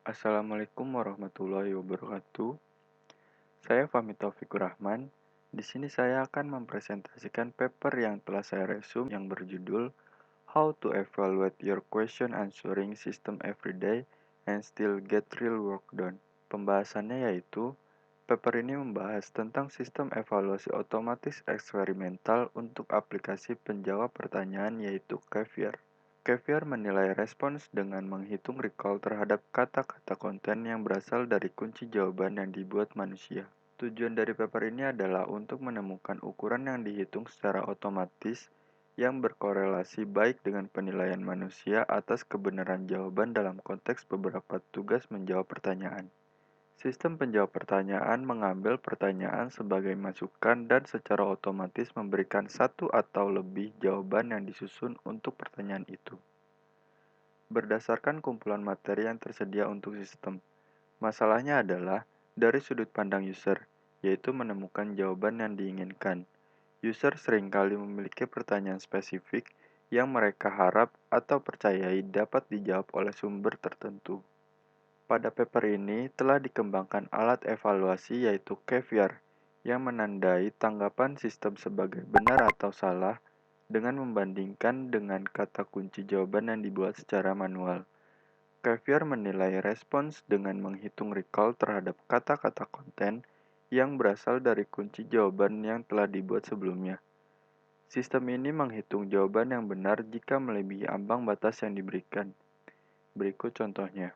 Assalamualaikum warahmatullahi wabarakatuh. Saya Fahmi Taufikur Rahman. Di sini saya akan mempresentasikan paper yang telah saya resume yang berjudul How to Evaluate Your Question Answering System Every Day and Still Get Real Work Done. Pembahasannya yaitu, paper ini membahas tentang sistem evaluasi otomatis eksperimental untuk aplikasi penjawab pertanyaan yaitu Caviar. Caviar menilai respons dengan menghitung recall terhadap kata-kata konten yang berasal dari kunci jawaban yang dibuat manusia. Tujuan dari paper ini adalah untuk menemukan ukuran yang dihitung secara otomatis yang berkorelasi baik dengan penilaian manusia atas kebenaran jawaban dalam konteks beberapa tugas menjawab pertanyaan. Sistem penjawab pertanyaan mengambil pertanyaan sebagai masukan dan secara otomatis memberikan satu atau lebih jawaban yang disusun untuk pertanyaan itu. Berdasarkan kumpulan materi yang tersedia untuk sistem, masalahnya adalah dari sudut pandang user, yaitu menemukan jawaban yang diinginkan. User seringkali memiliki pertanyaan spesifik yang mereka harap atau percayai dapat dijawab oleh sumber tertentu. Pada paper ini telah dikembangkan alat evaluasi yaitu Caviar yang menandai tanggapan sistem sebagai benar atau salah dengan membandingkan dengan kata kunci jawaban yang dibuat secara manual. Caviar menilai respons dengan menghitung recall terhadap kata-kata konten yang berasal dari kunci jawaban yang telah dibuat sebelumnya. Sistem ini menghitung jawaban yang benar jika melebihi ambang batas yang diberikan. Berikut contohnya.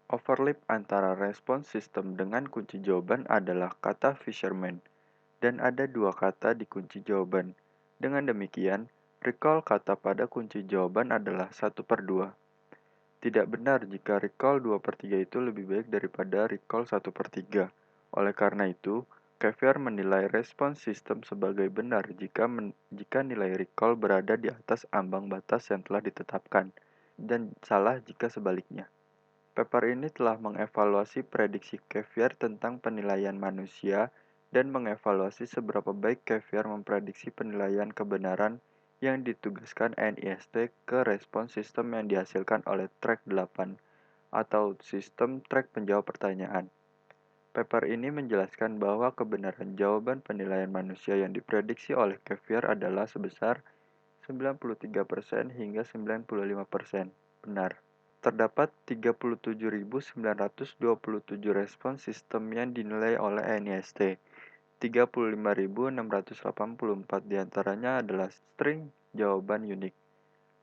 Overlap antara respons sistem dengan kunci jawaban adalah kata fisherman, dan ada dua kata di kunci jawaban. Dengan demikian, recall kata pada kunci jawaban adalah 1/2. Tidak benar jika recall 2/3 itu lebih baik daripada recall 1/3. Oleh karena itu, Caviar menilai respons sistem sebagai benar jika nilai recall berada di atas ambang batas yang telah ditetapkan, dan salah jika sebaliknya. Paper ini telah mengevaluasi prediksi Caviar tentang penilaian manusia dan mengevaluasi seberapa baik Caviar memprediksi penilaian kebenaran yang ditugaskan NIST ke respons sistem yang dihasilkan oleh track 8 atau sistem track penjawab pertanyaan. Paper ini menjelaskan bahwa kebenaran jawaban penilaian manusia yang diprediksi oleh Caviar adalah sebesar 93% hingga 95% benar. Terdapat 37.927 respons sistem yang dinilai oleh NIST. 35.684 diantaranya adalah string jawaban unik.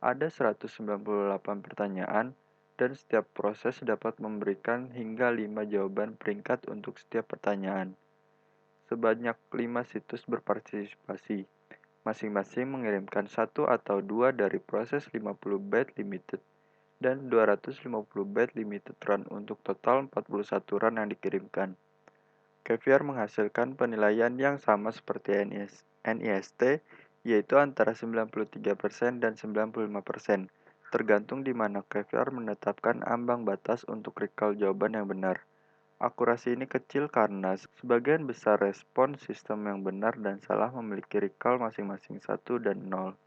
Ada 198 pertanyaan, dan setiap proses dapat memberikan hingga 5 jawaban peringkat untuk setiap pertanyaan. Sebanyak 5 situs berpartisipasi. Masing-masing mengirimkan 1 atau 2 dari proses 50 byte limited dan 250 byte limited run untuk total 41 run yang dikirimkan. Caviar menghasilkan penilaian yang sama seperti NIST, yaitu antara 93% dan 95%, tergantung di mana Caviar menetapkan ambang batas untuk recall jawaban yang benar. Akurasi ini kecil karena sebagian besar respon sistem yang benar dan salah memiliki recall masing-masing 1 dan 0.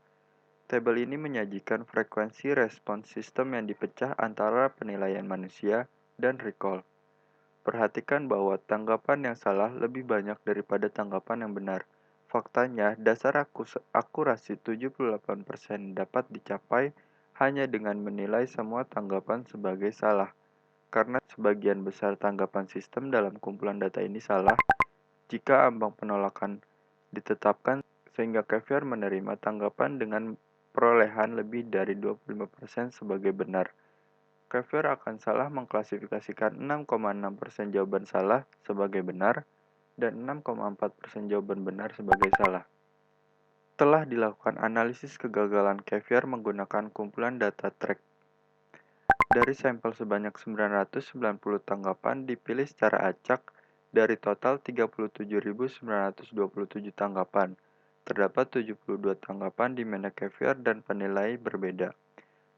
Tabel ini menyajikan frekuensi respons sistem yang dipecah antara penilaian manusia dan recall. Perhatikan bahwa tanggapan yang salah lebih banyak daripada tanggapan yang benar. Faktanya, dasar akurasi 78% dapat dicapai hanya dengan menilai semua tanggapan sebagai salah. Karena sebagian besar tanggapan sistem dalam kumpulan data ini salah, jika ambang penolakan ditetapkan sehingga Caviar menerima tanggapan dengan perolehan lebih dari 25% sebagai benar. Caviar akan salah mengklasifikasikan 6,6% jawaban salah sebagai benar dan 6,4% jawaban benar sebagai salah. Telah dilakukan analisis kegagalan Caviar menggunakan kumpulan data track. Dari sampel sebanyak 990 tanggapan dipilih secara acak dari total 37.927 tanggapan. Terdapat 72 tanggapan di mana Caviar dan penilai berbeda.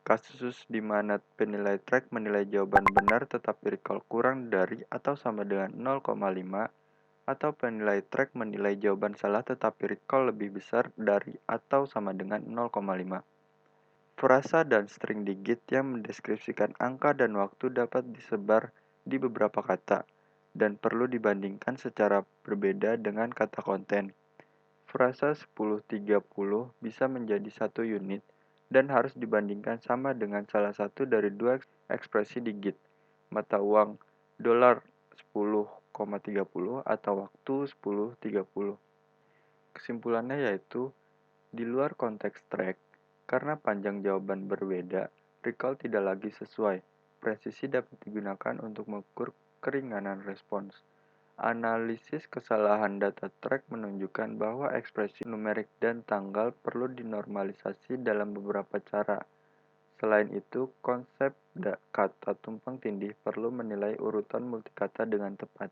Kasus di mana penilai track menilai jawaban benar tetapi recall kurang dari atau sama dengan 0,5 atau penilai track menilai jawaban salah tetapi recall lebih besar dari atau sama dengan 0,5. Frasa dan string digit yang mendeskripsikan angka dan waktu dapat disebar di beberapa kata dan perlu dibandingkan secara berbeda dengan kata konten. Frasa 10-30 bisa menjadi satu unit dan harus dibandingkan sama dengan salah satu dari dua ekspresi digit, mata uang dolar 10,30 atau waktu 10.30. Kesimpulannya yaitu, di luar konteks track, karena panjang jawaban berbeda, recall tidak lagi sesuai. Presisi dapat digunakan untuk mengukur keringanan respons. Analisis kesalahan data track menunjukkan bahwa ekspresi numerik dan tanggal perlu dinormalisasi dalam beberapa cara. Selain itu, konsep kata tumpang tindih perlu menilai urutan multikata dengan tepat.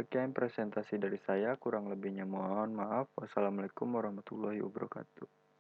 Sekian presentasi dari saya, kurang lebihnya mohon maaf. Wassalamualaikum warahmatullahi wabarakatuh.